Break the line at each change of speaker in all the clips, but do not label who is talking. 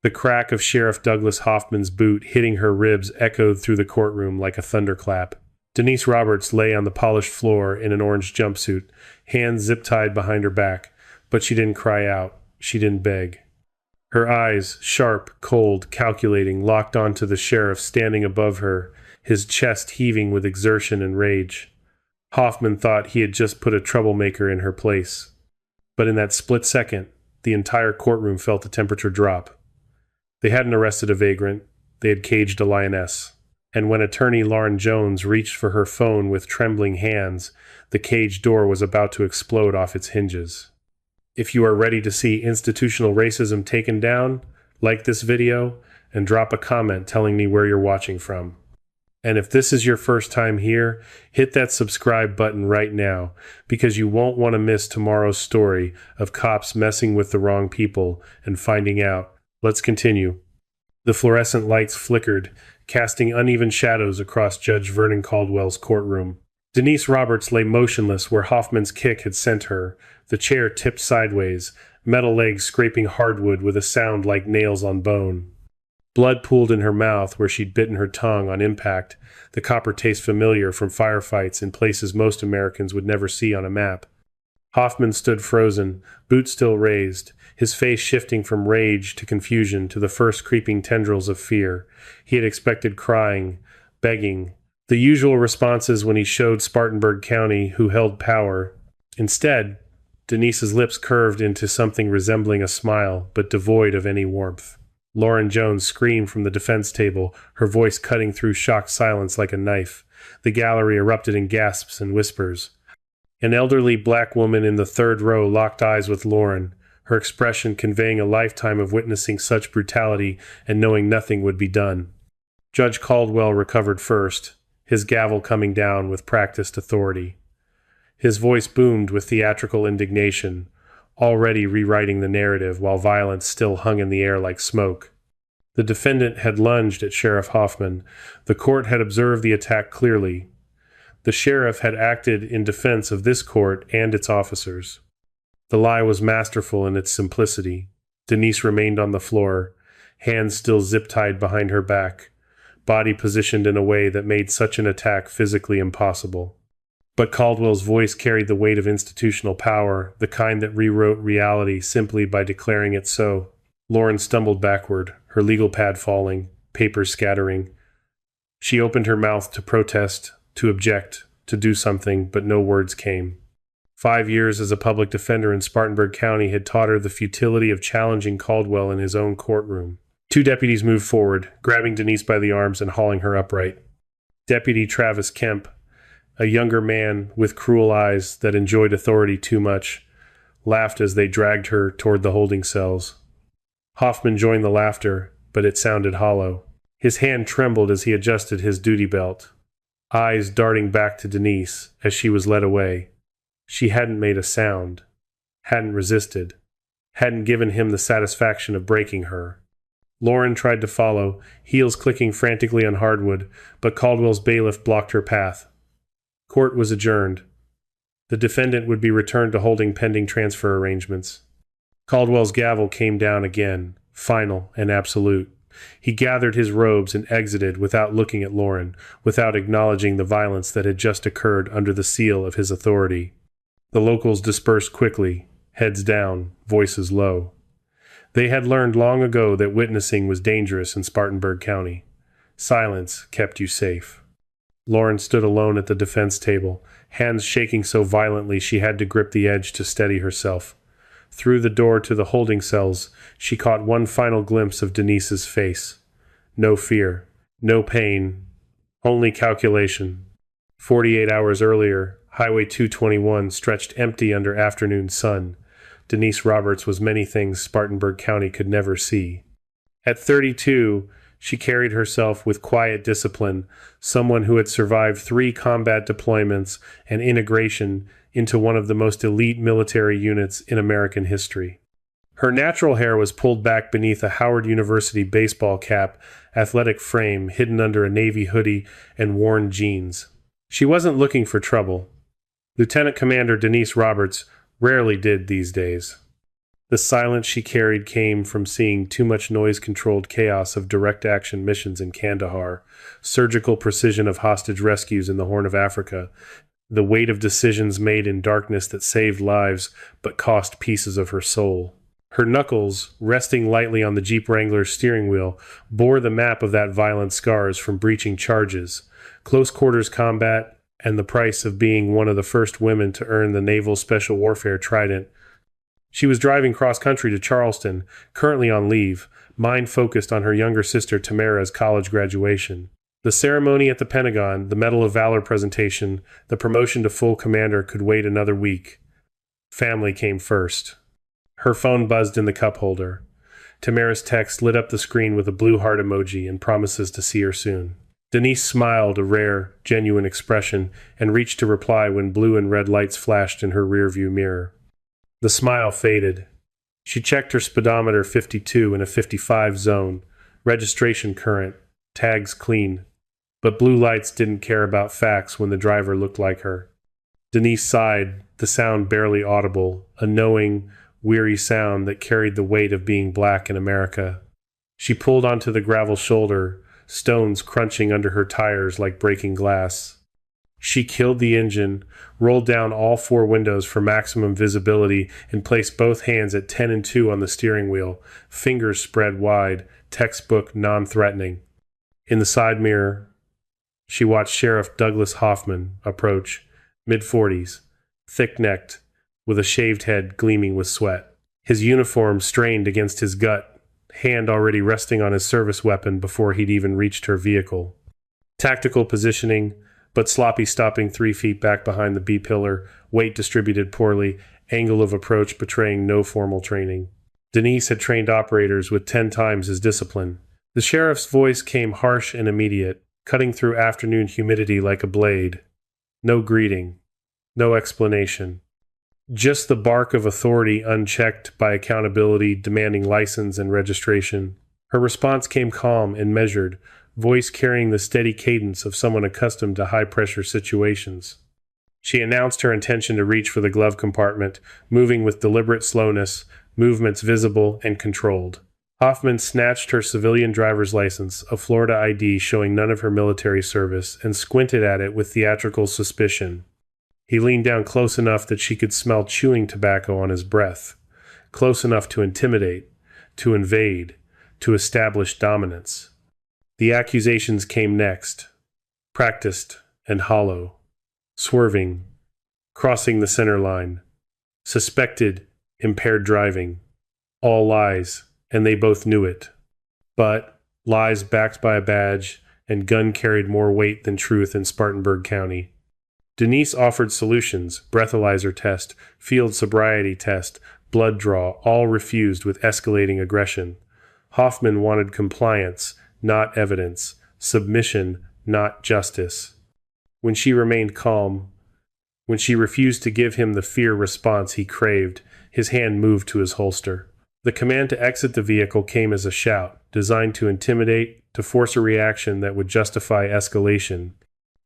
The crack of Sheriff Douglas Hoffman's boot hitting her ribs echoed through the courtroom like a thunderclap. Denise Roberts lay on the polished floor in an orange jumpsuit, hands zip-tied behind her back, but she didn't cry out. She didn't beg. Her eyes, sharp, cold, calculating, locked onto the sheriff standing above her, his chest heaving with exertion and rage. Hoffman thought he had just put a troublemaker in her place. But in that split second, the entire courtroom felt the temperature drop. They hadn't arrested a vagrant. They had caged a lioness. And when attorney Lauren Jones reached for her phone with trembling hands, the cage door was about to explode off its hinges. If you are ready to see institutional racism taken down, like this video and drop a comment telling me where you're watching from. And if this is your first time here, hit that subscribe button right now because you won't want to miss tomorrow's story of cops messing with the wrong people and finding out. Let's continue. The fluorescent lights flickered, casting uneven shadows across Judge Vernon Caldwell's courtroom. Denise Roberts lay motionless where Hoffman's kick had sent her, the chair tipped sideways, metal legs scraping hardwood with a sound like nails on bone. Blood pooled in her mouth where she'd bitten her tongue on impact, the copper taste familiar from firefights in places most Americans would never see on a map. Hoffman stood frozen, boot still raised, his face shifting from rage to confusion to the first creeping tendrils of fear. He had expected crying, begging, the usual responses when he showed Spartanburg County who held power. Instead, Denise's lips curved into something resembling a smile, but devoid of any warmth. Lauren Jones screamed from the defense table, her voice cutting through shocked silence like a knife. The gallery erupted in gasps and whispers. An elderly black woman in the third row locked eyes with Lauren, her expression conveying a lifetime of witnessing such brutality and knowing nothing would be done. Judge Caldwell recovered first, his gavel coming down with practiced authority. His voice boomed with theatrical indignation, already rewriting the narrative while violence still hung in the air like smoke. The defendant had lunged at Sheriff Hoffman. The court had observed the attack clearly. The sheriff had acted in defense of this court and its officers. The lie was masterful in its simplicity. Denise remained on the floor, hands still zip-tied behind her back, body positioned in a way that made such an attack physically impossible. But Caldwell's voice carried the weight of institutional power, the kind that rewrote reality simply by declaring it so. Lauren stumbled backward, her legal pad falling, papers scattering. She opened her mouth to protest, to object, to do something, but no words came. 5 years as a public defender in Spartanburg County had taught her the futility of challenging Caldwell in his own courtroom. 2 deputies moved forward, grabbing Denise by the arms and hauling her upright. Deputy Travis Kemp, a younger man with cruel eyes that enjoyed authority too much, laughed as they dragged her toward the holding cells. Hoffman joined the laughter, but it sounded hollow. His hand trembled as he adjusted his duty belt, eyes darting back to Denise as she was led away. She hadn't made a sound, hadn't resisted, hadn't given him the satisfaction of breaking her. Lauren tried to follow, heels clicking frantically on hardwood, but Caldwell's bailiff blocked her path. Court was adjourned. The defendant would be returned to holding pending transfer arrangements. Caldwell's gavel came down again, final and absolute. He gathered his robes and exited without looking at Lauren, without acknowledging the violence that had just occurred under the seal of his authority. The locals dispersed quickly, heads down, voices low. They had learned long ago that witnessing was dangerous in Spartanburg County. Silence kept you safe. Lauren stood alone at the defense table, hands shaking so violently she had to grip the edge to steady herself. Through the door to the holding cells, she caught one final glimpse of Denise's face. No fear, no pain, only calculation. 48 hours earlier, Highway 221 stretched empty under afternoon sun. Denise Roberts was many things Spartanburg County could never see. At 32, she carried herself with quiet discipline, someone who had survived 3 combat deployments and integration into one of the most elite military units in American history. Her natural hair was pulled back beneath a Howard University baseball cap, athletic frame hidden under a navy hoodie and worn jeans. She wasn't looking for trouble. Lieutenant Commander Denise Roberts rarely did these days. The silence she carried came from seeing too much noise-controlled chaos of direct-action missions in Kandahar, surgical precision of hostage rescues in the Horn of Africa, the weight of decisions made in darkness that saved lives but cost pieces of her soul. Her knuckles, resting lightly on the Jeep Wrangler's steering wheel, bore the map of that violent scars from breaching charges, close-quarters combat, and the price of being one of the first women to earn the Naval Special Warfare Trident. She was driving cross-country to Charleston, currently on leave, mind focused on her younger sister Tamara's college graduation. The ceremony at the Pentagon, the Medal of Valor presentation, the promotion to full commander could wait another week. Family came first. Her phone buzzed in the cup holder. Tamara's text lit up the screen with a blue heart emoji and promises to see her soon. Denise smiled, a rare, genuine expression, and reached to reply when blue and red lights flashed in her rearview mirror. The smile faded. She checked her speedometer 52 in a 55 zone, registration current, tags clean. But blue lights didn't care about facts when the driver looked like her. Denise sighed, the sound barely audible, a knowing, weary sound that carried the weight of being black in America. She pulled onto the gravel shoulder, stones crunching under her tires like breaking glass. She killed the engine, rolled down all 4 windows for maximum visibility, and placed both hands at 10 and 2 on the steering wheel, fingers spread wide, textbook non-threatening. In the side mirror, she watched Sheriff Douglas Hoffman approach, mid-40s, thick-necked, with a shaved head gleaming with sweat. His uniform strained against his gut, hand already resting on his service weapon before he'd even reached her vehicle. Tactical positioning, but sloppy stopping 3 feet back behind the B-pillar, weight distributed poorly, angle of approach betraying no formal training. Denise had trained operators with 10 times his discipline. The sheriff's voice came harsh and immediate, cutting through afternoon humidity like a blade. No greeting, no explanation. Just the bark of authority unchecked by accountability demanding license and registration. Her response came calm and measured, voice carrying the steady cadence of someone accustomed to high-pressure situations. She announced her intention to reach for the glove compartment, moving with deliberate slowness, movements visible and controlled. Hoffman snatched her civilian driver's license, a Florida ID showing none of her military service, and squinted at it with theatrical suspicion. He leaned down close enough that she could smell chewing tobacco on his breath, close enough to intimidate, to invade, to establish dominance. The accusations came next, practiced and hollow, swerving, crossing the center line, suspected impaired driving, all lies, and they both knew it. But lies backed by a badge and gun carried more weight than truth in Spartanburg County. Denise offered solutions, breathalyzer test, field sobriety test, blood draw, all refused with escalating aggression. Hoffman wanted compliance, not evidence, submission, not justice. When she remained calm, when she refused to give him the fear response he craved, his hand moved to his holster. The command to exit the vehicle came as a shout, designed to intimidate, to force a reaction that would justify escalation.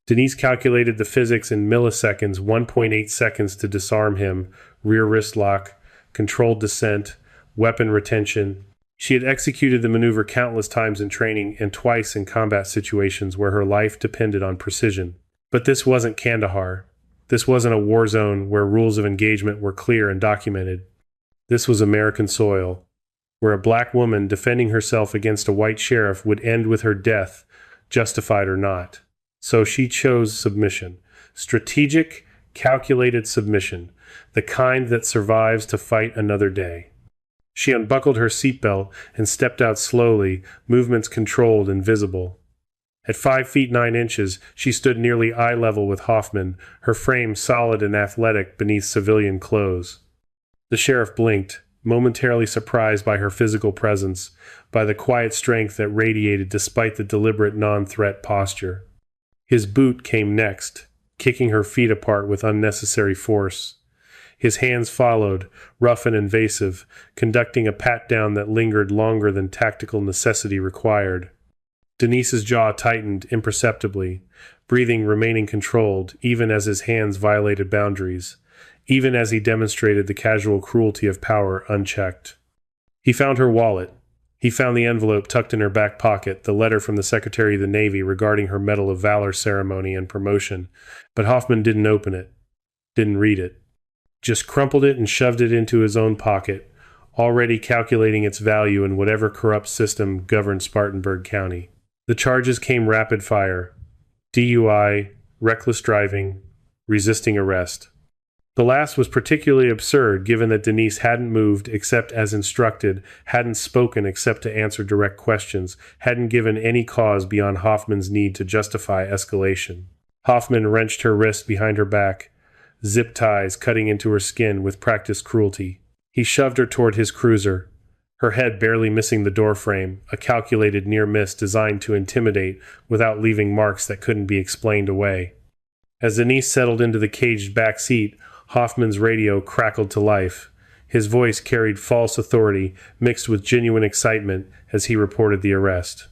Denise calculated the physics in milliseconds, 1.8 seconds to disarm him, rear wrist lock, controlled descent, weapon retention. She had executed the maneuver countless times in training and twice in combat situations where her life depended on precision. But this wasn't Kandahar. This wasn't a war zone where rules of engagement were clear and documented. This was American soil, where a black woman defending herself against a white sheriff would end with her death, justified or not. So she chose submission. Strategic, calculated submission, the kind that survives to fight another day. She unbuckled her seatbelt and stepped out slowly, movements controlled and visible. At 5 feet 9 inches, she stood nearly eye level with Hoffman, her frame solid and athletic beneath civilian clothes. The sheriff blinked, momentarily surprised by her physical presence, by the quiet strength that radiated despite the deliberate non-threat posture. His boot came next, kicking her feet apart with unnecessary force. His hands followed, rough and invasive, conducting a pat-down that lingered longer than tactical necessity required. Denise's jaw tightened imperceptibly, breathing remaining controlled, even as his hands violated boundaries. even as he demonstrated the casual cruelty of power unchecked. He found her wallet. He found the envelope tucked in her back pocket, the letter from the Secretary of the Navy regarding her Medal of Valor ceremony and promotion, but Hoffman didn't open it, didn't read it. Just crumpled it and shoved it into his own pocket, already calculating its value in whatever corrupt system governed Spartanburg County. The charges came rapid fire: DUI, reckless driving, resisting arrest. The last was particularly absurd given that Denise hadn't moved except as instructed, hadn't spoken except to answer direct questions, hadn't given any cause beyond Hoffman's need to justify escalation. Hoffman wrenched her wrists behind her back, zip ties cutting into her skin with practiced cruelty. He shoved her toward his cruiser, her head barely missing the doorframe, a calculated near miss designed to intimidate without leaving marks that couldn't be explained away. As Denise settled into the caged back seat, Hoffman's radio crackled to life. His voice carried false authority mixed with genuine excitement as he reported the arrest.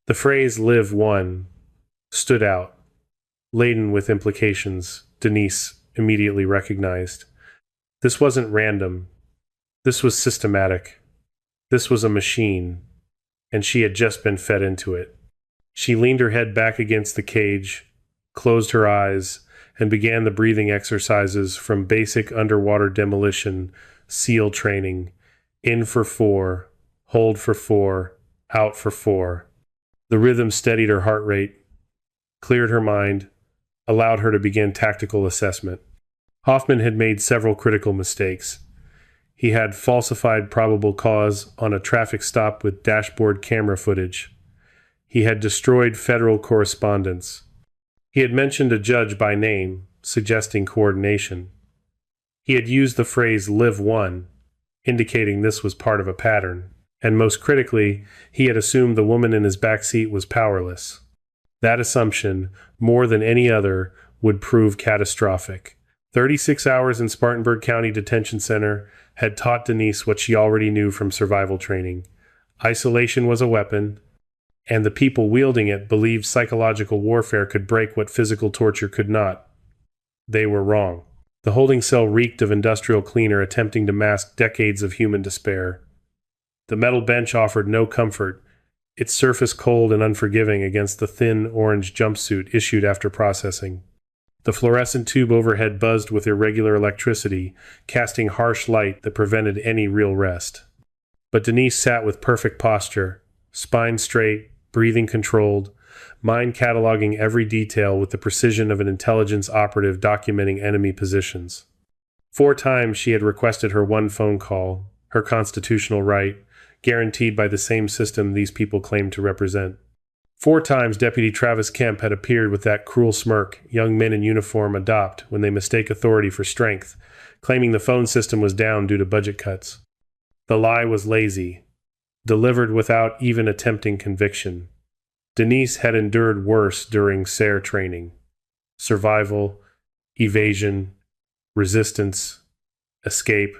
The phrase "Live One" stood out, laden with implications Denise immediately recognized. This wasn't random. This was systematic. This was a machine, and she had just been fed into it. She leaned her head back against the cage, closed her eyes, and began the breathing exercises from basic underwater demolition, SEAL training, in for 4, hold for 4, out for 4. The rhythm steadied her heart rate, cleared her mind, allowed her to begin tactical assessment. Hoffman had made several critical mistakes. He had falsified probable cause on a traffic stop with dashboard camera footage. He had destroyed federal correspondence. He had mentioned a judge by name, suggesting coordination. He had used the phrase "Live One," indicating this was part of a pattern. And most critically, he had assumed the woman in his back seat was powerless. That assumption, more than any other, would prove catastrophic. 36 hours in Spartanburg County Detention Center had taught Denise what she already knew from survival training. Isolation was a weapon, and the people wielding it believed psychological warfare could break what physical torture could not. They were wrong. The holding cell reeked of industrial cleaner attempting to mask decades of human despair. The metal bench offered no comfort, its surface cold and unforgiving against the thin orange jumpsuit issued after processing. The fluorescent tube overhead buzzed with irregular electricity, casting harsh light that prevented any real rest. But Denise sat with perfect posture, spine straight, breathing controlled, mind cataloging every detail with the precision of an intelligence operative documenting enemy positions. 4 times she had requested her one phone call, her constitutional right, guaranteed by the same system these people claimed to represent. 4 times Deputy Travis Kemp had appeared with that cruel smirk young men in uniform adopt when they mistake authority for strength, claiming the phone system was down due to budget cuts. The lie was lazy, delivered without even attempting conviction. Denise had endured worse during SARE training. Survival, evasion, resistance, escape.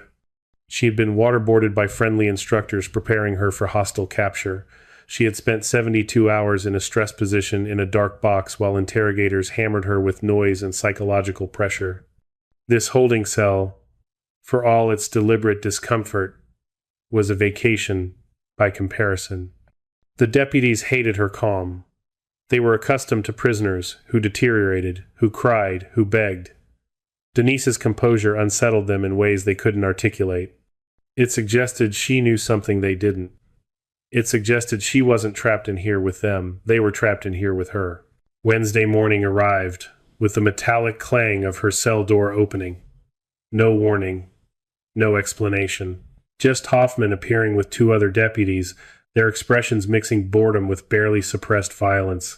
She had been waterboarded by friendly instructors preparing her for hostile capture. She had spent 72 hours in a stress position in a dark box while interrogators hammered her with noise and psychological pressure. This holding cell, for all its deliberate discomfort, was a vacation by comparison. The deputies hated her calm. They were accustomed to prisoners who deteriorated, who cried, who begged. Denise's composure unsettled them in ways they couldn't articulate. It suggested she knew something they didn't. It suggested she wasn't trapped in here with them, they were trapped in here with her. Wednesday morning arrived, with the metallic clang of her cell door opening. No warning, no explanation. Just Hoffman appearing with 2 other deputies, their expressions mixing boredom with barely suppressed violence.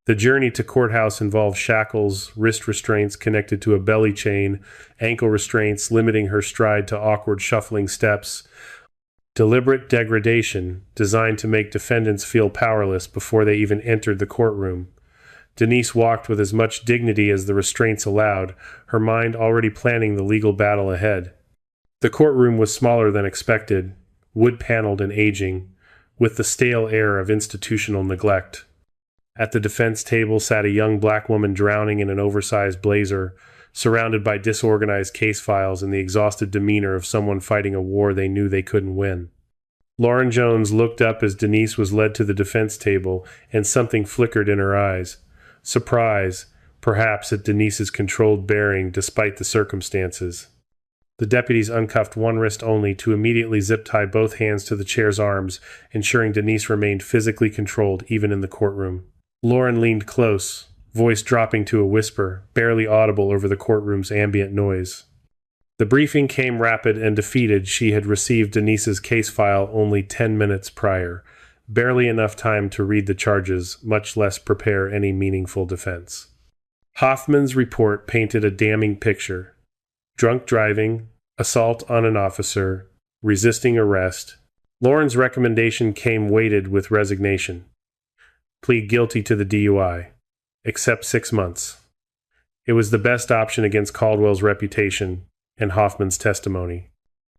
The journey to courthouse involved shackles, wrist restraints connected to a belly chain, ankle restraints limiting her stride to awkward shuffling steps. Deliberate degradation designed to make defendants feel powerless before they even entered the courtroom. Denise walked with as much dignity as the restraints allowed, her mind already planning the legal battle ahead. The courtroom was smaller than expected, wood-paneled and aging, with the stale air of institutional neglect. At the defense table sat a young black woman drowning in an oversized blazer, surrounded by disorganized case files and the exhausted demeanor of someone fighting a war they knew they couldn't win. Lauren Jones looked up as Denise was led to the defense table, and something flickered in her eyes. Surprise, perhaps, at Denise's controlled bearing despite the circumstances. The deputies uncuffed one wrist only to immediately zip-tie both hands to the chair's arms, ensuring Denise remained physically controlled even in the courtroom. Lauren leaned close, voice dropping to a whisper, barely audible over the courtroom's ambient noise. The briefing came rapid and defeated. She had received Denise's case file only 10 minutes prior, barely enough time to read the charges, much less prepare any meaningful defense. Hoffman's report painted a damning picture. Drunk driving, assault on an officer, resisting arrest. Lauren's recommendation came weighted with resignation. Plead guilty to the DUI. Accept 6 months. It was the best option against Caldwell's reputation and Hoffman's testimony.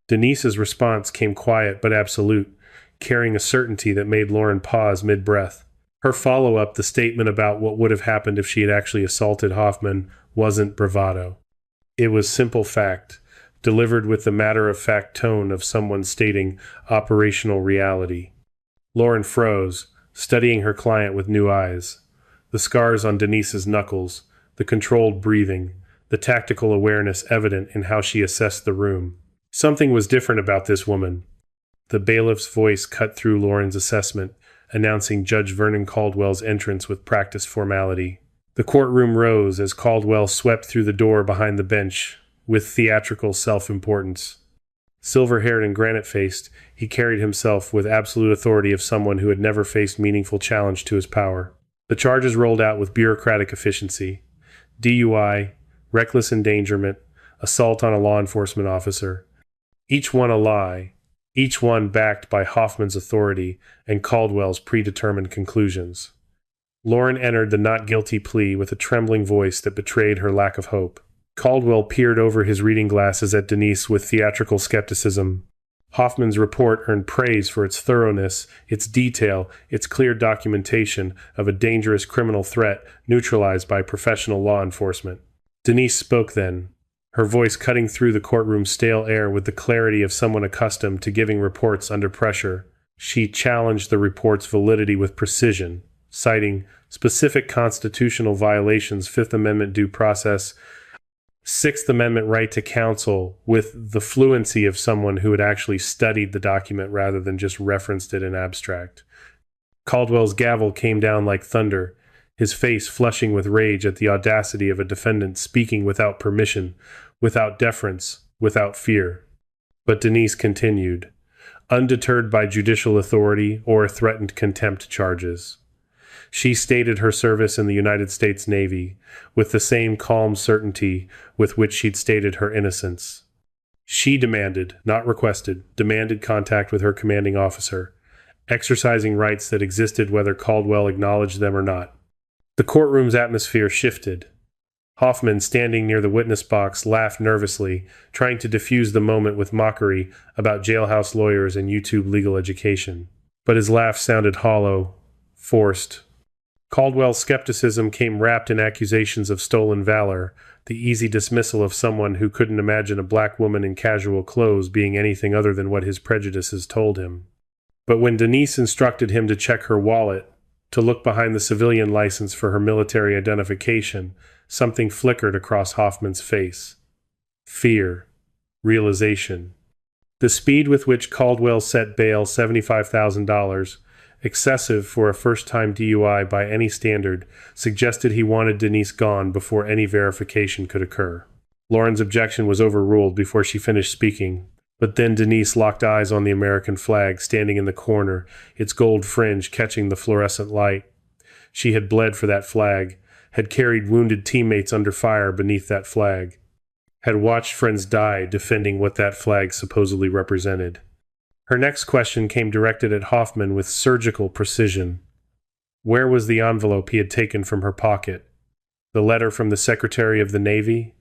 Denise's response came quiet but absolute, carrying a certainty that made Lauren pause mid-breath. Her follow-up, the statement about what would have happened if she had actually assaulted Hoffman, wasn't bravado. It was simple fact, delivered with the matter-of-fact tone of someone stating operational reality. Lauren froze, studying her client with new eyes. The scars on Denise's knuckles, the controlled breathing, the tactical awareness evident in how she assessed the room. Something was different about this woman. The bailiff's voice cut through Lauren's assessment, announcing Judge Vernon Caldwell's entrance with practiced formality. The courtroom rose as Caldwell swept through the door behind the bench, with theatrical self-importance. Silver-haired and granite-faced, he carried himself with absolute authority of someone who had never faced meaningful challenge to his power. The charges rolled out with bureaucratic efficiency. DUI, reckless endangerment, assault on a law enforcement officer. Each one a lie, each one backed by Hoffman's authority and Caldwell's predetermined conclusions. Lauren entered the not guilty plea with a trembling voice that betrayed her lack of hope. Caldwell peered over his reading glasses at Denise with theatrical skepticism. Hoffman's report earned praise for its thoroughness, its detail, its clear documentation of a dangerous criminal threat neutralized by professional law enforcement. Denise spoke then, her voice cutting through the courtroom's stale air with the clarity of someone accustomed to giving reports under pressure. She challenged the report's validity with precision, citing specific constitutional violations, Fifth Amendment due process, Sixth Amendment right to counsel, with the fluency of someone who had actually studied the document rather than just referenced it in abstract. Caldwell's gavel came down like thunder, his face flushing with rage at the audacity of a defendant speaking without permission, without deference, without fear. But Denise continued, undeterred by judicial authority or threatened contempt charges. She stated her service in the United States Navy with the same calm certainty with which she'd stated her innocence. She demanded, not requested, demanded contact with her commanding officer, exercising rights that existed whether Caldwell acknowledged them or not. The courtroom's atmosphere shifted. Hoffman, standing near the witness box, laughed nervously, trying to diffuse the moment with mockery about jailhouse lawyers and YouTube legal education. But his laugh sounded hollow, forced. Caldwell's skepticism came wrapped in accusations of stolen valor, the easy dismissal of someone who couldn't imagine a black woman in casual clothes being anything other than what his prejudices told him. But when Denise instructed him to check her wallet, to look behind the civilian license for her military identification, something flickered across Hoffman's face. Fear. Realization. The speed with which Caldwell set bail $75,000, excessive for a first-time DUI by any standard, suggested he wanted Denise gone before any verification could occur. Lauren's objection was overruled before she finished speaking, but then Denise locked eyes on the American flag standing in the corner, its gold fringe catching the fluorescent light. She had bled for that flag, had carried wounded teammates under fire beneath that flag, had watched friends die defending what that flag supposedly represented. Her next question came directed at Hoffman with surgical precision. Where was the envelope he had taken from her pocket? The letter from the Secretary of the Navy?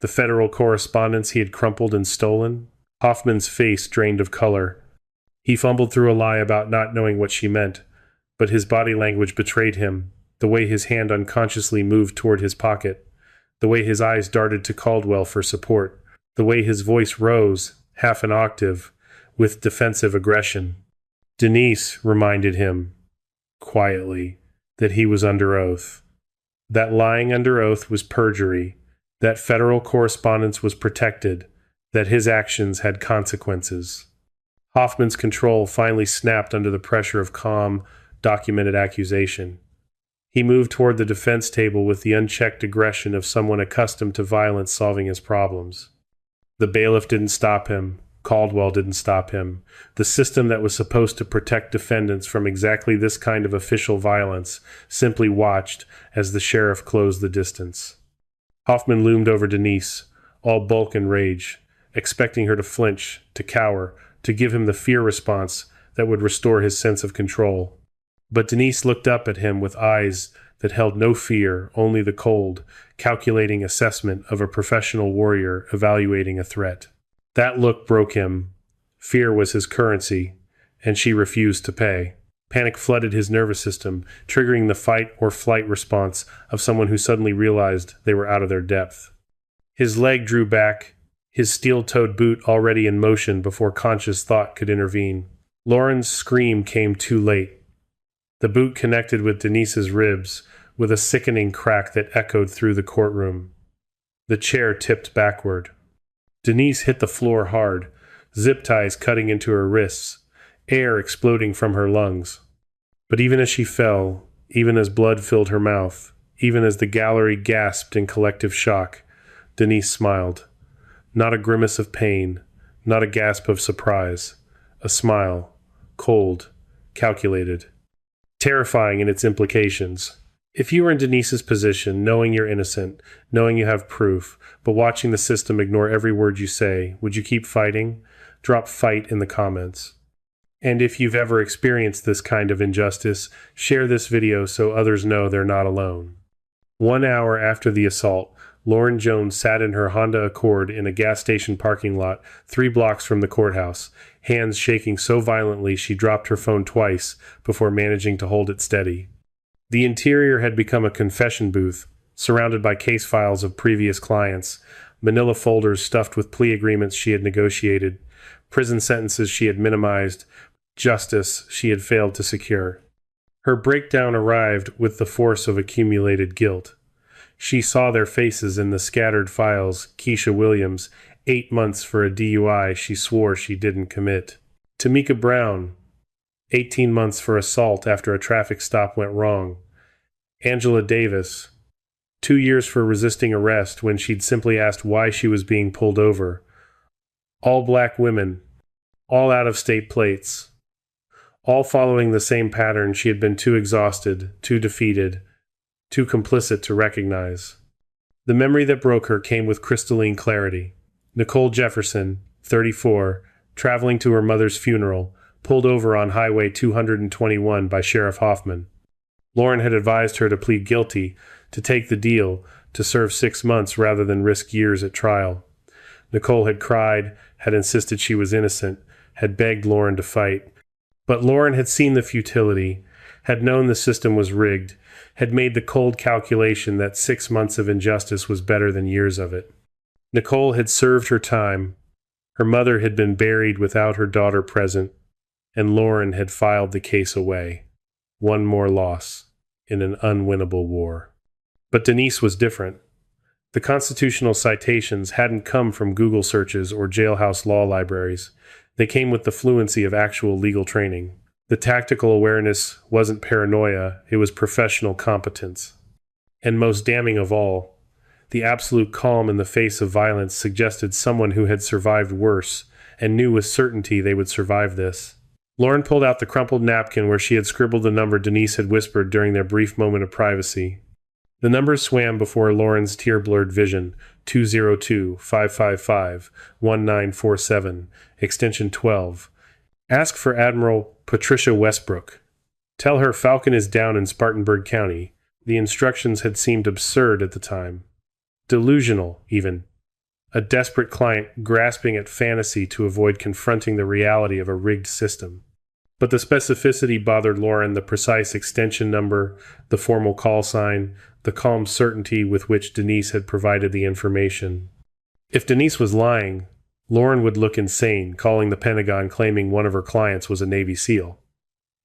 The federal correspondence he had crumpled and stolen? Hoffman's face drained of color. He fumbled through a lie about not knowing what she meant, but his body language betrayed him, the way his hand unconsciously moved toward his pocket, the way his eyes darted to Caldwell for support, the way his voice rose, half an octave, with defensive aggression. Denise reminded him, quietly, that he was under oath. That lying under oath was perjury, that federal correspondence was protected, that his actions had consequences. Hoffman's control finally snapped under the pressure of calm, documented accusation. He moved toward the defense table with the unchecked aggression of someone accustomed to violence solving his problems. The bailiff didn't stop him. Caldwell didn't stop him. The system that was supposed to protect defendants from exactly this kind of official violence simply watched as the sheriff closed the distance. Hoffman loomed over Denise, all bulk and rage, expecting her to flinch, to cower, to give him the fear response that would restore his sense of control. But Denise looked up at him with eyes that held no fear, only the cold, calculating assessment of a professional warrior evaluating a threat. That look broke him. Fear was his currency, and she refused to pay. Panic flooded his nervous system, triggering the fight or flight response of someone who suddenly realized they were out of their depth. His leg drew back, his steel-toed boot already in motion before conscious thought could intervene. Lauren's scream came too late. The boot connected with Denise's ribs with a sickening crack that echoed through the courtroom. The chair tipped backward. Denise hit the floor hard, zip ties cutting into her wrists, air exploding from her lungs. But even as she fell, even as blood filled her mouth, even as the gallery gasped in collective shock, Denise smiled. Not a grimace of pain, not a gasp of surprise. A smile, cold, calculated. Terrifying in its implications. If you were in Denise's position, knowing you're innocent, knowing you have proof, but watching the system ignore every word you say, would you keep fighting? Drop fight in the comments. And if you've ever experienced this kind of injustice, share this video so others know they're not alone. 1 hour after the assault, Lauren Jones sat in her Honda Accord in a gas station parking lot 3 blocks from the courthouse, hands shaking so violently she dropped her phone twice before managing to hold it steady. The interior had become a confession booth, surrounded by case files of previous clients, manila folders stuffed with plea agreements she had negotiated, prison sentences she had minimized, justice she had failed to secure. Her breakdown arrived with the force of accumulated guilt. She saw their faces in the scattered files. Keisha Williams, 8 months for a DUI she swore she didn't commit. Tamika Brown, 18 months for assault after a traffic stop went wrong. Angela Davis, 2 years for resisting arrest when she'd simply asked why she was being pulled over. All black women, all out-of-state plates, all following the same pattern she had been too exhausted, too defeated, too complicit to recognize. The memory that broke her came with crystalline clarity. Nicole Jefferson, 34, traveling to her mother's funeral, pulled over on Highway 221 by Sheriff Hoffman. Lauren had advised her to plead guilty, to take the deal, to serve 6 months rather than risk years at trial. Nicole had cried, had insisted she was innocent, had begged Lauren to fight. But Lauren had seen the futility, had known the system was rigged, had made the cold calculation that 6 months of injustice was better than years of it. Nicole had served her time. Her mother had been buried without her daughter present, and Lauren had filed the case away. One more loss in an unwinnable war. But Denise was different. The constitutional citations hadn't come from Google searches or jailhouse law libraries. They came with the fluency of actual legal training. The tactical awareness wasn't paranoia, it was professional competence. And most damning of all, the absolute calm in the face of violence suggested someone who had survived worse and knew with certainty they would survive this. Lauren pulled out the crumpled napkin where she had scribbled the number Denise had whispered during their brief moment of privacy. The numbers swam before Lauren's tear-blurred vision: 202-555-1947, extension 12. Ask for Admiral Patricia Westbrook. Tell her Falcon is down in Spartanburg County. The instructions had seemed absurd at the time. Delusional, even. A desperate client grasping at fantasy to avoid confronting the reality of a rigged system. But the specificity bothered Lauren, the precise extension number, the formal call sign, the calm certainty with which Denise had provided the information. If Denise was lying, Lauren would look insane, calling the Pentagon claiming one of her clients was a Navy SEAL.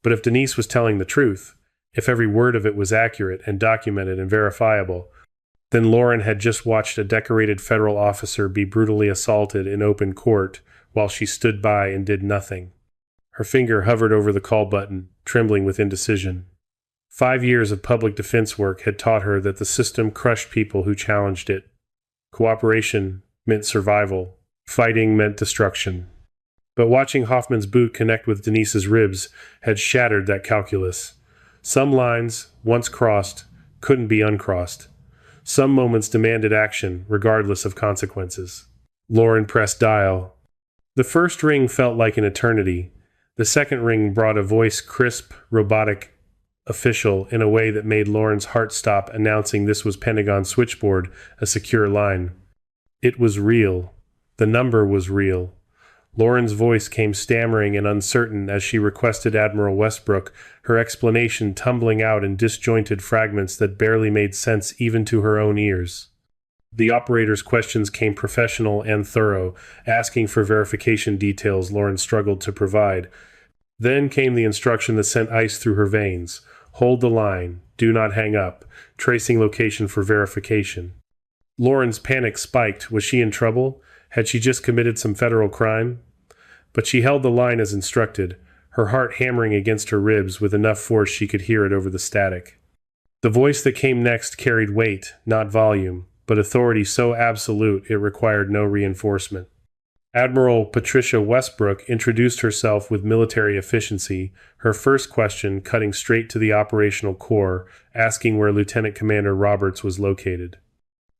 But if Denise was telling the truth, if every word of it was accurate and documented and verifiable, then Lauren had just watched a decorated federal officer be brutally assaulted in open court while she stood by and did nothing. Her finger hovered over the call button, trembling with indecision. 5 years of public defense work had taught her that the system crushed people who challenged it. Cooperation meant survival. Fighting meant destruction. But watching Hoffman's boot connect with Denise's ribs had shattered that calculus. Some lines, once crossed, couldn't be uncrossed. Some moments demanded action, regardless of consequences. Lauren pressed dial. The first ring felt like an eternity. The second ring brought a voice crisp, robotic, official, in a way that made Lauren's heart stop, announcing this was Pentagon Switchboard, a secure line. It was real. The number was real. Lauren's voice came stammering and uncertain as she requested Admiral Westbrook, her explanation tumbling out in disjointed fragments that barely made sense even to her own ears. The operator's questions came professional and thorough, asking for verification details Lauren struggled to provide. Then came the instruction that sent ice through her veins. Hold the line. Do not hang up. Tracing location for verification. Lauren's panic spiked. Was she in trouble? Had she just committed some federal crime? But she held the line as instructed, her heart hammering against her ribs with enough force she could hear it over the static. The voice that came next carried weight, not volume, but authority so absolute it required no reinforcement. Admiral Patricia Westbrook introduced herself with military efficiency, her first question cutting straight to the operational core, asking where Lieutenant Commander Roberts was located.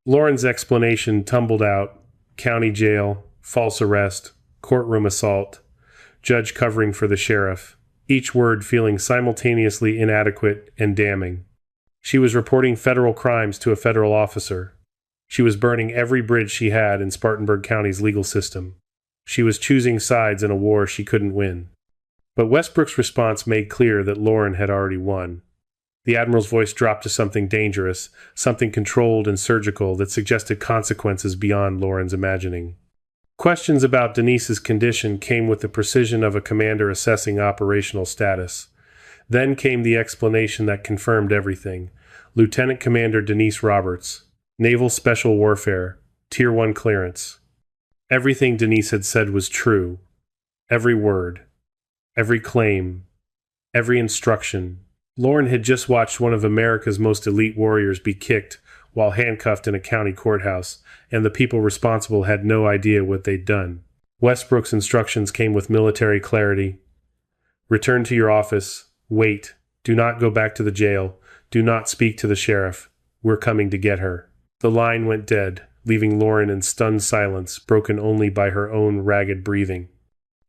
Lauren's explanation tumbled out: county jail, false arrest, courtroom assault, judge covering for the sheriff, each word feeling simultaneously inadequate and damning. She was reporting federal crimes to a federal officer. She was burning every bridge she had in Spartanburg County's legal system. She was choosing sides in a war she couldn't win. But Westbrook's response made clear that Lauren had already won. The Admiral's voice dropped to something dangerous, something controlled and surgical that suggested consequences beyond Lauren's imagining. Questions about Denise's condition came with the precision of a commander assessing operational status. Then came the explanation that confirmed everything. Lieutenant Commander Denise Roberts, Naval Special Warfare, Tier 1 clearance. Everything Denise had said was true. Every word. Every claim. Every instruction. Lauren had just watched one of America's most elite warriors be kicked while handcuffed in a county courthouse, and the people responsible had no idea what they'd done. Westbrook's instructions came with military clarity. Return to your office. Wait. Do not go back to the jail. Do not speak to the sheriff. We're coming to get her. The line went dead, leaving Lauren in stunned silence, broken only by her own ragged breathing.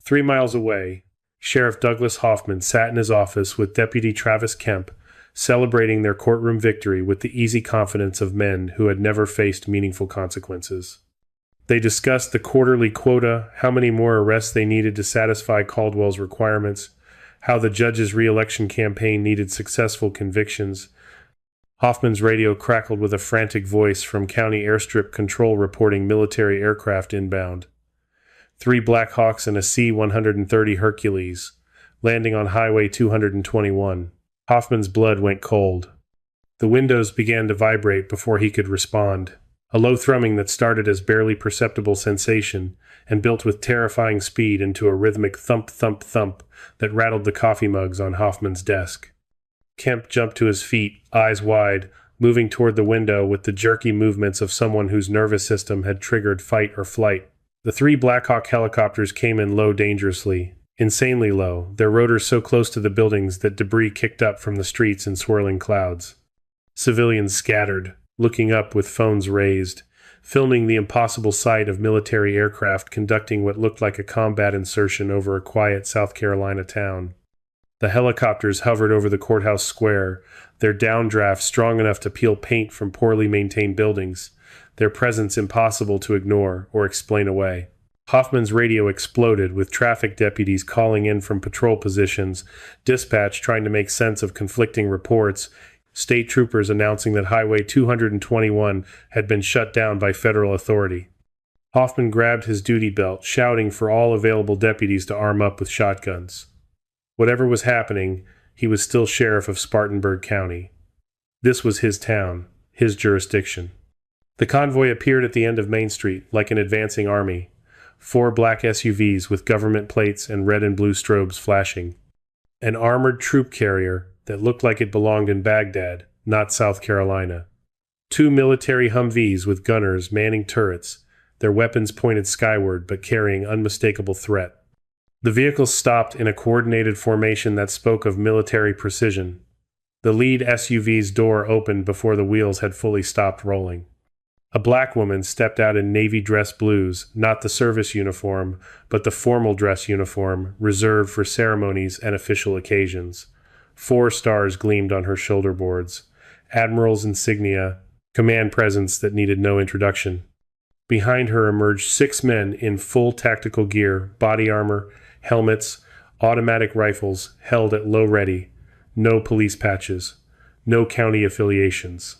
3 miles away, Sheriff Douglas Hoffman sat in his office with Deputy Travis Kemp, celebrating their courtroom victory with the easy confidence of men who had never faced meaningful consequences. They discussed the quarterly quota, how many more arrests they needed to satisfy Caldwell's requirements, how the judge's re-election campaign needed successful convictions. Hoffman's radio crackled with a frantic voice from County Airstrip Control reporting military aircraft inbound. 3 Black Hawks and a C-130 Hercules, landing on Highway 221. Hoffman's blood went cold. The windows began to vibrate before he could respond. A low thrumming that started as barely perceptible sensation and built with terrifying speed into a rhythmic thump, thump, thump that rattled the coffee mugs on Hoffman's desk. Kemp jumped to his feet, eyes wide, moving toward the window with the jerky movements of someone whose nervous system had triggered fight or flight. The 3 Black Hawk helicopters came in low dangerously, insanely low, their rotors so close to the buildings that debris kicked up from the streets in swirling clouds. Civilians scattered, looking up with phones raised, filming the impossible sight of military aircraft conducting what looked like a combat insertion over a quiet South Carolina town. The helicopters hovered over the courthouse square, their downdraft strong enough to peel paint from poorly maintained buildings, their presence impossible to ignore or explain away. Hoffman's radio exploded, with traffic deputies calling in from patrol positions, dispatch trying to make sense of conflicting reports, state troopers announcing that Highway 221 had been shut down by federal authority. Hoffman grabbed his duty belt, shouting for all available deputies to arm up with shotguns. Whatever was happening, he was still sheriff of Spartanburg County. This was his town, his jurisdiction. The convoy appeared at the end of Main Street, like an advancing army. 4 black SUVs with government plates and red and blue strobes flashing. An armored troop carrier that looked like it belonged in Baghdad, not South Carolina. 2 military Humvees with gunners manning turrets, their weapons pointed skyward but carrying unmistakable threat. The vehicles stopped in a coordinated formation that spoke of military precision. The lead SUV's door opened before the wheels had fully stopped rolling. A black woman stepped out in navy dress blues, not the service uniform, but the formal dress uniform reserved for ceremonies and official occasions. 4 stars gleamed on her shoulder boards, admiral's insignia, command presence that needed no introduction. Behind her emerged 6 men in full tactical gear, body armor, helmets, automatic rifles held at low ready, no police patches, no county affiliations.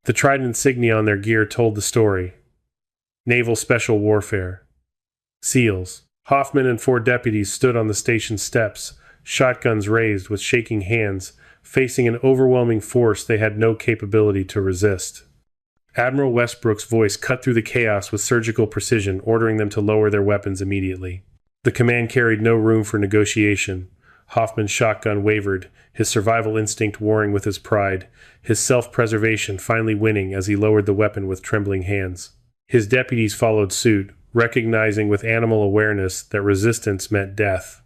The trident insignia on their gear told the story. Naval Special Warfare. SEALs. Hoffman and 4 deputies stood on the station steps, shotguns raised with shaking hands, facing an overwhelming force they had no capability to resist. Admiral Westbrook's voice cut through the chaos with surgical precision, ordering them to lower their weapons immediately. The command carried no room for negotiation. Hoffman's shotgun wavered, his survival instinct warring with his pride, his self-preservation finally winning as he lowered the weapon with trembling hands. His deputies followed suit, recognizing with animal awareness that resistance meant death.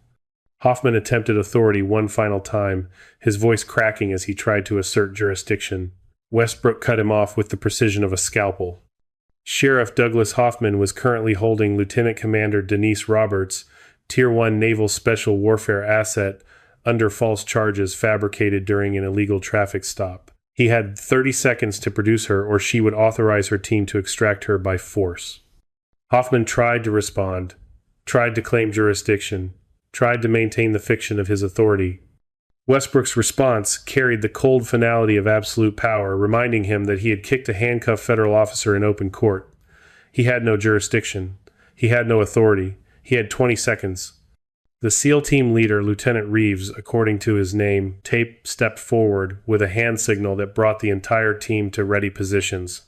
Hoffman attempted authority one final time, his voice cracking as he tried to assert jurisdiction. Westbrook cut him off with the precision of a scalpel. Sheriff Douglas Hoffman was currently holding Lieutenant Commander Denise Roberts, Tier 1 Naval Special Warfare asset, under false charges fabricated during an illegal traffic stop. He had 30 seconds to produce her, or she would authorize her team to extract her by force. Hoffman tried to respond, tried to claim jurisdiction, tried to maintain the fiction of his authority. Westbrook's response carried the cold finality of absolute power, reminding him that he had kicked a handcuffed federal officer in open court. He had no jurisdiction. He had no authority. He had 20 seconds. The SEAL team leader, Lieutenant Reeves, according to his name, stepped forward with a hand signal that brought the entire team to ready positions.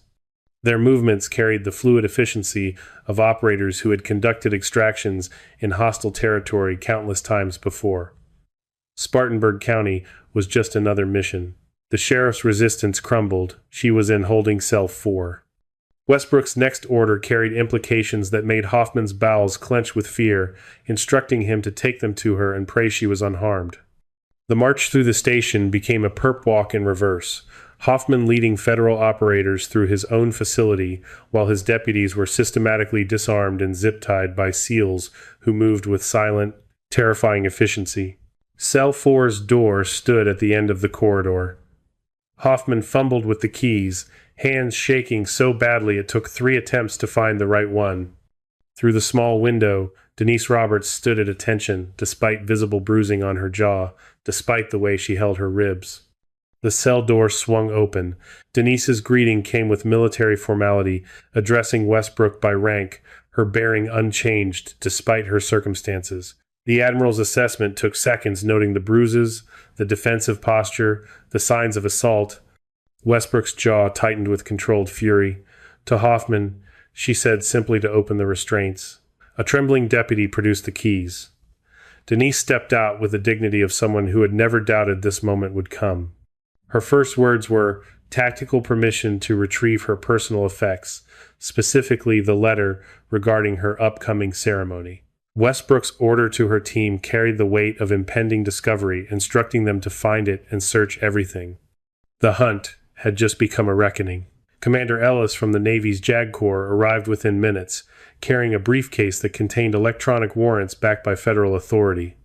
Their movements carried the fluid efficiency of operators who had conducted extractions in hostile territory countless times before. Spartanburg County was just another mission. The sheriff's resistance crumbled. She was in holding cell 4. Westbrook's next order carried implications that made Hoffman's bowels clench with fear, instructing him to take them to her and pray she was unharmed. The march through the station became a perp walk in reverse, Hoffman leading federal operators through his own facility, while his deputies were systematically disarmed and zip-tied by SEALs who moved with silent, terrifying efficiency. Cell 4's door stood at the end of the corridor. Hoffman fumbled with the keys, hands shaking so badly it took 3 attempts to find the right one. Through the small window, Denise Roberts stood at attention, despite visible bruising on her jaw, despite the way she held her ribs. The cell door swung open. Denise's greeting came with military formality, addressing Westbrook by rank, her bearing unchanged despite her circumstances. The Admiral's assessment took seconds, noting the bruises, the defensive posture, the signs of assault. Westbrook's jaw tightened with controlled fury. To Hoffman, she said simply to open the restraints. A trembling deputy produced the keys. Denise stepped out with the dignity of someone who had never doubted this moment would come. Her first words were tactical permission to retrieve her personal effects, specifically the letter regarding her upcoming ceremony. Westbrook's order to her team carried the weight of impending discovery, instructing them to find it and search everything. The hunt had just become a reckoning. Commander Ellis from the Navy's JAG Corps arrived within minutes, carrying a briefcase that contained electronic warrants backed by federal authority.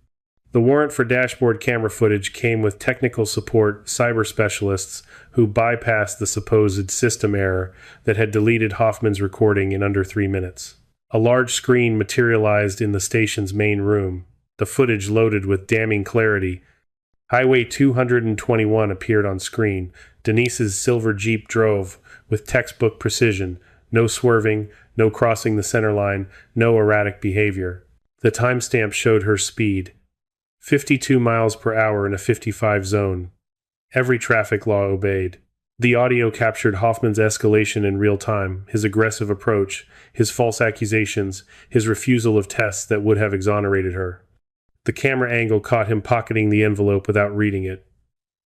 The warrant for dashboard camera footage came with technical support cyber specialists who bypassed the supposed system error that had deleted Hoffman's recording in under 3 minutes. A large screen materialized in the station's main room, the footage loaded with damning clarity. Highway 221 appeared on screen. Denise's silver Jeep drove with textbook precision, no swerving, no crossing the center line, no erratic behavior. The timestamp showed her speed, 52 miles per hour in a 55 zone. Every traffic law obeyed. The audio captured Hoffman's escalation in real time, his aggressive approach, his false accusations, his refusal of tests that would have exonerated her. The camera angle caught him pocketing the envelope without reading it,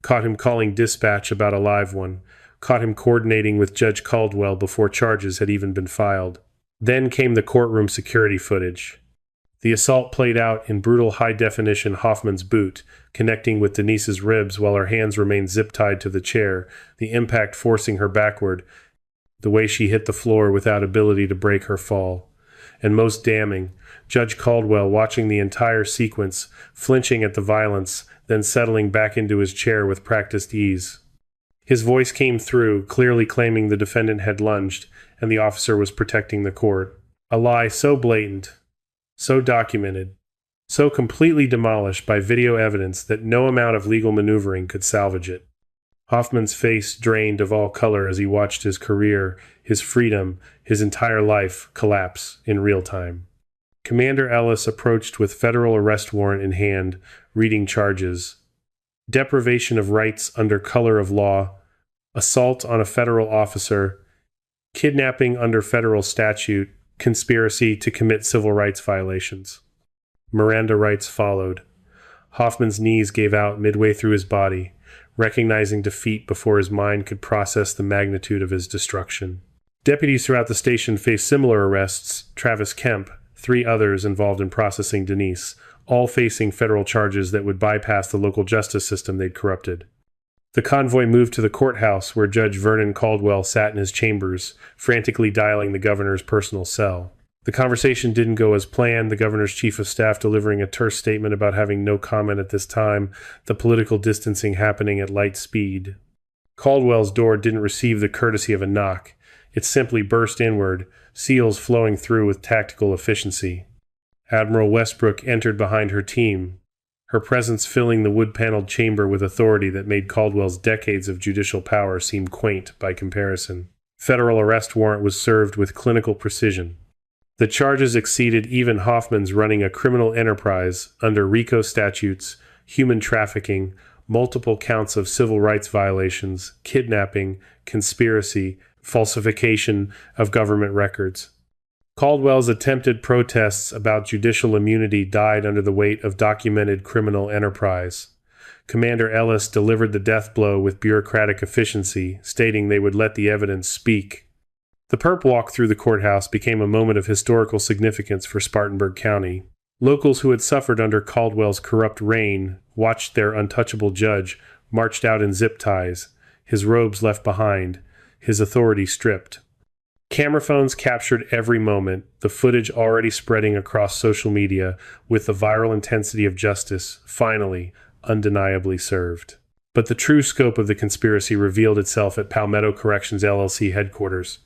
caught him calling dispatch about a live one, caught him coordinating with Judge Caldwell before charges had even been filed. Then came the courtroom security footage. The assault played out in brutal high-definition Hoffman's boot, connecting with Denise's ribs while her hands remained zip-tied to the chair, the impact forcing her backward, the way she hit the floor without ability to break her fall. And most damning, Judge Caldwell watching the entire sequence, flinching at the violence, then settling back into his chair with practiced ease. His voice came through, clearly claiming the defendant had lunged, and the officer was protecting the court. A lie so blatant, so documented, so completely demolished by video evidence that no amount of legal maneuvering could salvage it. Hoffman's face drained of all color as he watched his career, his freedom, his entire life collapse in real time. Commander Ellis approached with federal arrest warrant in hand, reading charges. Deprivation of rights under color of law, assault on a federal officer, kidnapping under federal statute, conspiracy to commit civil rights violations. Miranda rights followed. Hoffman's knees gave out midway through his body, recognizing defeat before his mind could process the magnitude of his destruction. Deputies throughout the station faced similar arrests. Travis Kemp, 3 others involved in processing Denise, all facing federal charges that would bypass the local justice system they'd corrupted. The convoy moved to the courthouse where Judge Vernon Caldwell sat in his chambers, frantically dialing the governor's personal cell. The conversation didn't go as planned, the governor's chief of staff delivering a terse statement about having no comment at this time, the political distancing happening at light speed. Caldwell's door didn't receive the courtesy of a knock. It simply burst inward, seals flowing through with tactical efficiency. Admiral Westbrook entered behind her team, her presence filling the wood-paneled chamber with authority that made Caldwell's decades of judicial power seem quaint by comparison. Federal arrest warrant was served with clinical precision. The charges exceeded even Hoffman's running a criminal enterprise under RICO statutes, human trafficking, multiple counts of civil rights violations, kidnapping, conspiracy, falsification of government records. Caldwell's attempted protests about judicial immunity died under the weight of documented criminal enterprise. Commander Ellis delivered the death blow with bureaucratic efficiency, stating they would let the evidence speak. The perp walk through the courthouse became a moment of historical significance for Spartanburg County. Locals who had suffered under Caldwell's corrupt reign watched their untouchable judge marched out in zip ties, his robes left behind, his authority stripped. Camera phones captured every moment, the footage already spreading across social media with the viral intensity of justice, finally, undeniably served. But the true scope of the conspiracy revealed itself at Palmetto Corrections LLC headquarters,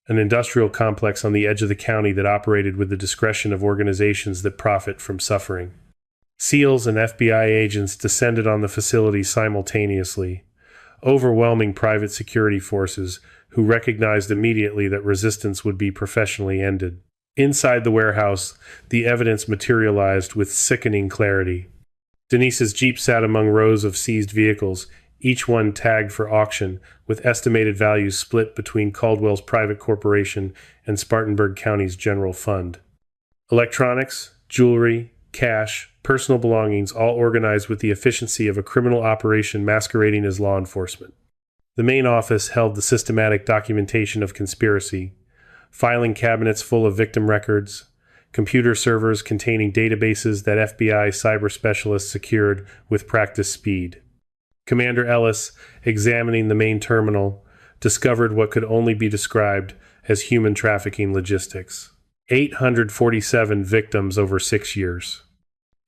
an industrial complex on the edge of the county that operated with the discretion of organizations that profit from suffering. SEALs and FBI agents descended on the facility simultaneously, overwhelming private security forces who recognized immediately that resistance would be professionally ended. Inside the warehouse, the evidence materialized with sickening clarity. Denise's Jeep sat among rows of seized vehicles, each one tagged for auction, with estimated values split between Caldwell's private corporation and Spartanburg County's general fund. Electronics, jewelry, cash, personal belongings, all organized with the efficiency of a criminal operation masquerading as law enforcement. The main office held the systematic documentation of conspiracy, filing cabinets full of victim records, computer servers containing databases that FBI cyber specialists secured with practiced speed. Commander Ellis, examining the main terminal, discovered what could only be described as human trafficking logistics. 847 victims over 6 years.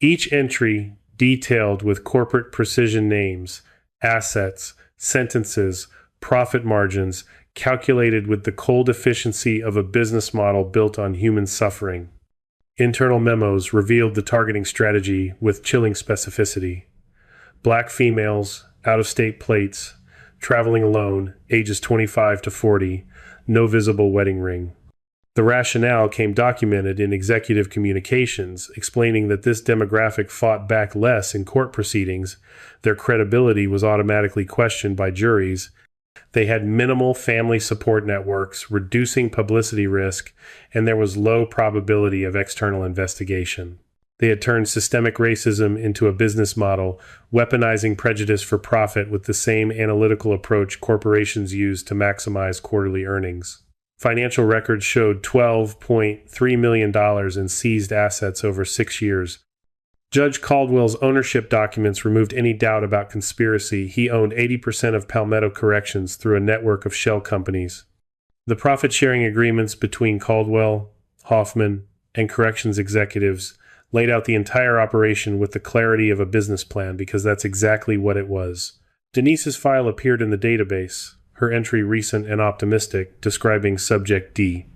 Each entry detailed with corporate precision names, assets, sentences, profit margins calculated with the cold efficiency of a business model built on human suffering. Internal memos revealed the targeting strategy with chilling specificity. Black females, out-of-state plates, traveling alone, ages 25 to 40, no visible wedding ring. The rationale came documented in executive communications, explaining that this demographic fought back less in court proceedings, their credibility was automatically questioned by juries, they had minimal family support networks, reducing publicity risk, and there was low probability of external investigation. They had turned systemic racism into a business model, weaponizing prejudice for profit with the same analytical approach corporations use to maximize quarterly earnings. Financial records showed $12.3 million in seized assets over 6 years. Judge Caldwell's ownership documents removed any doubt about conspiracy. He owned 80% of Palmetto Corrections through a network of shell companies. The profit-sharing agreements between Caldwell, Hoffman, and corrections executives laid out the entire operation with the clarity of a business plan, because that's exactly what it was. Denise's file appeared in the database, her entry recent and optimistic, describing Subject D.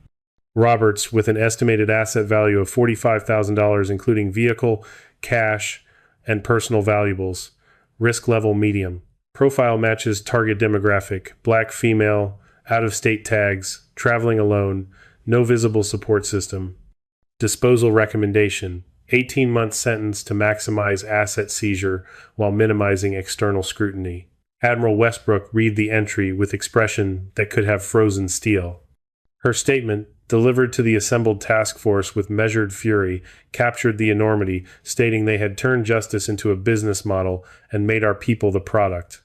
Roberts, with an estimated asset value of $45,000, including vehicle, cash, and personal valuables. Risk level medium. Profile matches target demographic, black female, out-of-state tags, traveling alone, no visible support system. Disposal recommendation. 18-month sentence to maximize asset seizure while minimizing external scrutiny. Admiral Westbrook read the entry with expression that could have frozen steel. Her statement, delivered to the assembled task force with measured fury, captured the enormity, stating they had turned justice into a business model and made our people the product.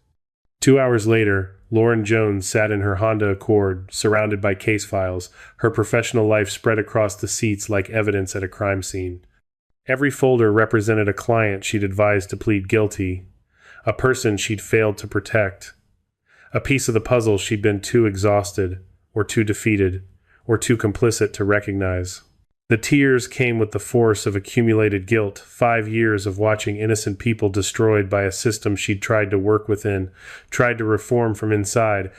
2 hours later, Lauren Jones sat in her Honda Accord, surrounded by case files, her professional life spread across the seats like evidence at a crime scene. Every folder represented a client she'd advised to plead guilty, a person she'd failed to protect, a piece of the puzzle she'd been too exhausted, or too defeated, or too complicit to recognize. The tears came with the force of accumulated guilt, 5 years of watching innocent people destroyed by a system she'd tried to work within, tried to reform from inside,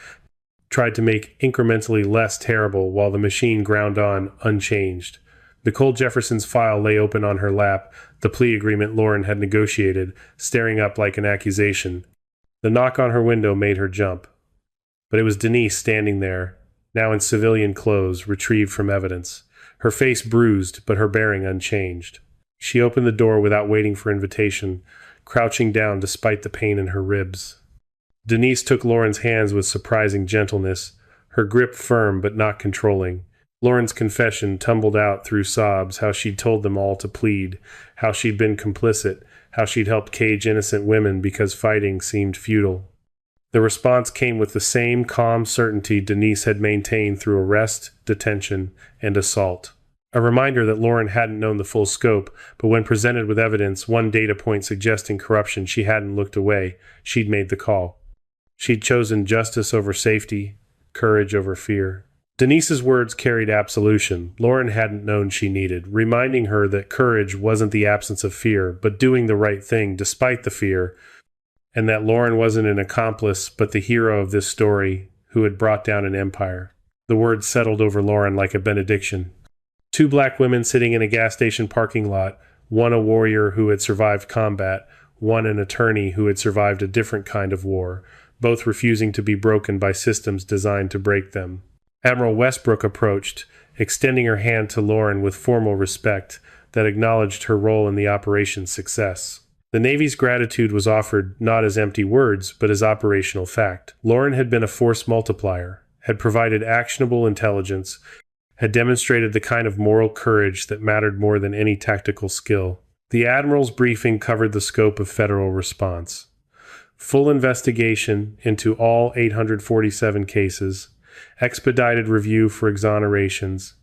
tried to make incrementally less terrible while the machine ground on unchanged. Nicole Jefferson's file lay open on her lap, the plea agreement Lauren had negotiated, staring up like an accusation. The knock on her window made her jump. But it was Denise standing there, now in civilian clothes, retrieved from evidence. Her face bruised, but her bearing unchanged. She opened the door without waiting for invitation, crouching down despite the pain in her ribs. Denise took Lauren's hands with surprising gentleness, her grip firm but not controlling. Lauren's confession tumbled out through sobs, how she'd told them all to plead, how she'd been complicit, how she'd helped cage innocent women because fighting seemed futile. The response came with the same calm certainty Denise had maintained through arrest, detention, and assault. A reminder that Lauren hadn't known the full scope, but when presented with evidence, one data point suggesting corruption, she hadn't looked away. She'd made the call. She'd chosen justice over safety, courage over fear. Denise's words carried absolution Lauren hadn't known she needed, reminding her that courage wasn't the absence of fear, but doing the right thing despite the fear, and that Lauren wasn't an accomplice, but the hero of this story who had brought down an empire. The words settled over Lauren like a benediction. 2 black women sitting in a gas station parking lot, one a warrior who had survived combat, one an attorney who had survived a different kind of war, both refusing to be broken by systems designed to break them. Admiral Westbrook approached, extending her hand to Lauren with formal respect that acknowledged her role in the operation's success. The Navy's gratitude was offered not as empty words, but as operational fact. Lauren had been a force multiplier, had provided actionable intelligence, had demonstrated the kind of moral courage that mattered more than any tactical skill. The Admiral's briefing covered the scope of federal response. Full investigation into all 847 cases, expedited review for exonerations,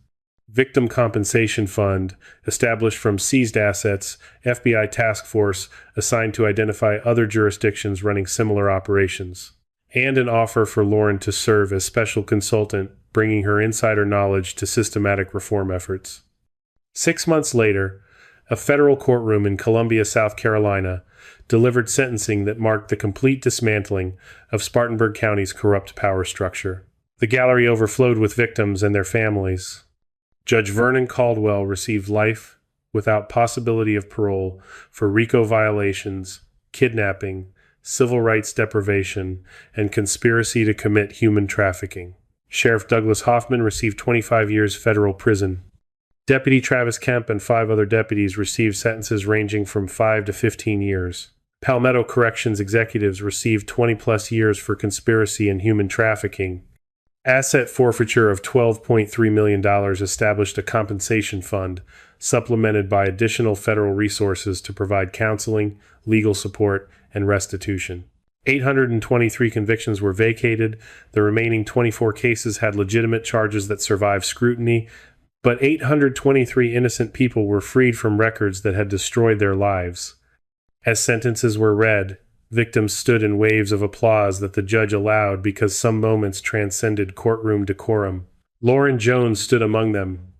victim compensation fund established from seized assets, FBI task force assigned to identify other jurisdictions running similar operations, and an offer for Lauren to serve as special consultant, bringing her insider knowledge to systematic reform efforts. 6 months later, a federal courtroom in Columbia, South Carolina, delivered sentencing that marked the complete dismantling of Spartanburg County's corrupt power structure. The gallery overflowed with victims and their families. Judge Vernon Caldwell received life without possibility of parole for RICO violations, kidnapping, civil rights deprivation, and conspiracy to commit human trafficking. Sheriff Douglas Hoffman received 25 years federal prison. Deputy Travis Kemp and 5 other deputies received sentences ranging from 5 to 15 years. Palmetto Corrections executives received 20-plus years for conspiracy and human trafficking. Asset forfeiture of $12.3 million established a compensation fund, supplemented by additional federal resources to provide counseling, legal support, and restitution. 823 convictions were vacated. The remaining 24 cases had legitimate charges that survived scrutiny, but 823 innocent people were freed from records that had destroyed their lives. As sentences were read, victims stood in waves of applause that the judge allowed because some moments transcended courtroom decorum. Lauren Jones stood among them,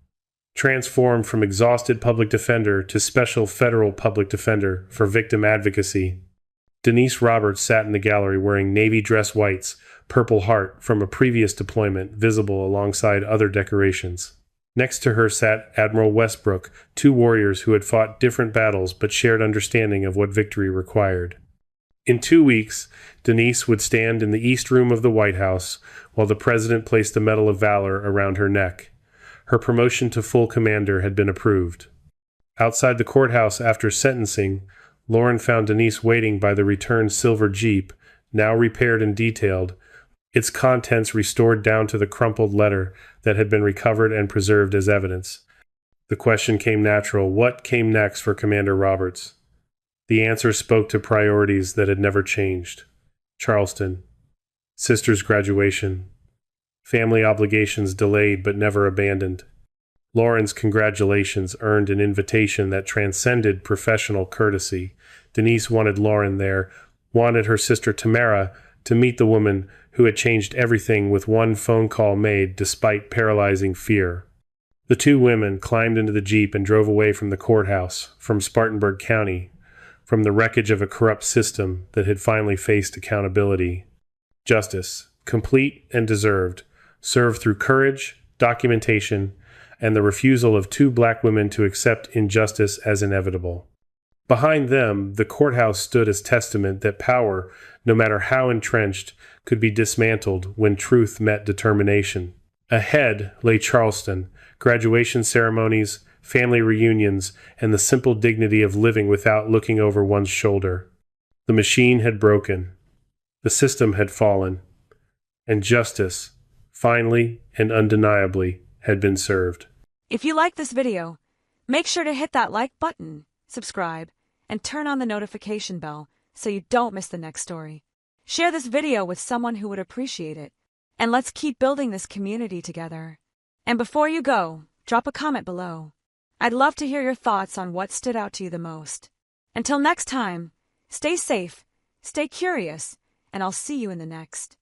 transformed from exhausted public defender to special federal public defender for victim advocacy. Denise Roberts sat in the gallery wearing navy dress whites, Purple Heart from a previous deployment visible alongside other decorations. Next to her sat Admiral Westbrook, 2 warriors who had fought different battles but shared understanding of what victory required. In 2 weeks, Denise would stand in the East Room of the White House while the president placed the Medal of Valor around her neck. Her promotion to full commander had been approved. Outside the courthouse after sentencing, Lauren found Denise waiting by the returned silver Jeep, now repaired and detailed, its contents restored down to the crumpled letter that had been recovered and preserved as evidence. The question came natural. What came next for Commander Roberts? The answer spoke to priorities that had never changed. Charleston. Sister's graduation. Family obligations delayed but never abandoned. Lauren's congratulations earned an invitation that transcended professional courtesy. Denise wanted Lauren there, wanted her sister Tamara to meet the woman who had changed everything with one phone call made despite paralyzing fear. The 2 women climbed into the Jeep and drove away from the courthouse, from Spartanburg County, from the wreckage of a corrupt system that had finally faced accountability. Justice, complete and deserved, served through courage, documentation, and the refusal of 2 black women to accept injustice as inevitable. Behind them, the courthouse stood as testament that power, no matter how entrenched, could be dismantled when truth met determination. Ahead lay Charleston, graduation ceremonies, family reunions, and the simple dignity of living without looking over one's shoulder. The machine had broken. The system had fallen. And justice, finally and undeniably, had been served.
If you like this video, make sure to hit that like button, subscribe, and turn on the notification bell so you don't miss the next story. Share this video with someone who would appreciate it, and let's keep building this community together. And before you go, drop a comment below. I'd love to hear your thoughts on what stood out to you the most. Until next time, stay safe, stay curious, and I'll see you in the next.